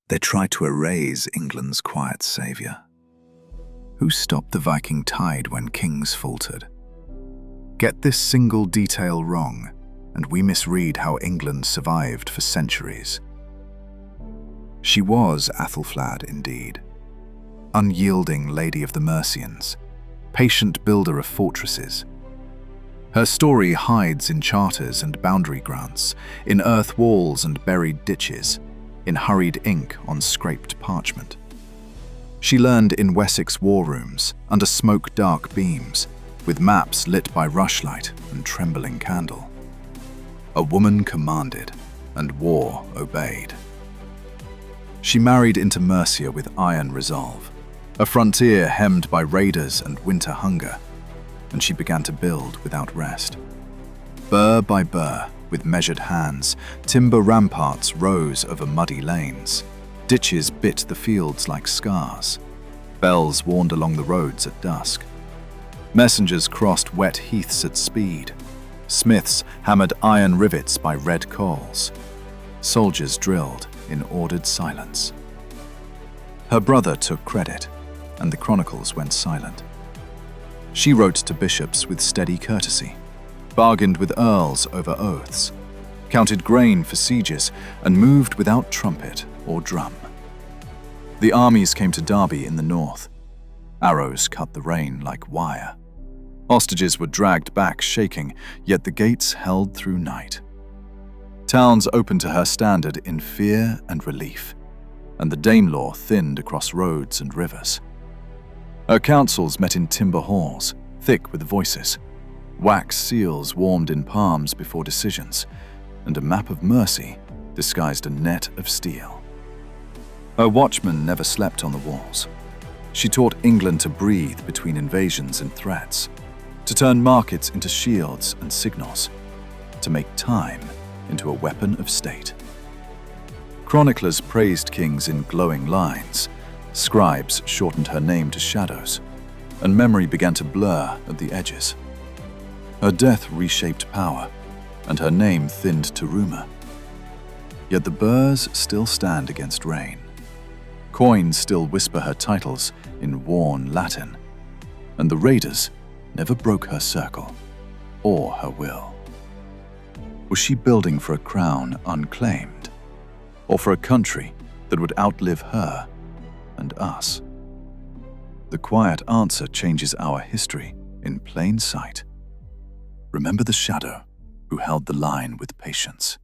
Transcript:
They tried to erase England's quiet saviour. Who stopped the Viking tide when kings faltered? Get this single detail wrong, and we misread how England survived for centuries. She was Aethelflaed indeed. Unyielding lady of the Mercians, patient builder of fortresses. Her story hides in charters and boundary grants, in earth walls and buried ditches, in hurried ink on scraped parchment. She learned in Wessex war rooms, under smoke-dark beams, with maps lit by rushlight and trembling candle. A woman commanded, and war obeyed. She married into Mercia with iron resolve, a frontier hemmed by raiders and winter hunger, and she began to build without rest. Burr by burr, with measured hands, timber ramparts rose over muddy lanes. Ditches bit the fields like scars. Bells warned along the roads at dusk. Messengers crossed wet heaths at speed. Smiths hammered iron rivets by red coals. Soldiers drilled in ordered silence. Her brother took credit, and the chronicles went silent. She wrote to bishops with steady courtesy, bargained with earls over oaths, counted grain for sieges, and moved without trumpet or drum. The armies came to Derby in the north. Arrows cut the rain like wire. Hostages were dragged back shaking, yet the gates held through night. Towns opened to her standard in fear and relief, and the Danelaw thinned across roads and rivers. Her councils met in timber halls, thick with voices. Wax seals warmed in palms before decisions, and a map of mercy disguised a net of steel. Her watchmen never slept on the walls. She taught England to breathe between invasions and threats, to turn markets into shields and signals, to make time into a weapon of state. Chroniclers praised kings in glowing lines. Scribes shortened her name to shadows, and memory began to blur at the edges. Her death reshaped power, and her name thinned to rumor. Yet the burrs still stand against rain. Coins still whisper her titles in worn Latin, and the raiders never broke her circle or her will. Was she building for a crown unclaimed, or for a country that would outlive her and us? The quiet answer changes our history in plain sight. Remember the shadow who held the line with patience.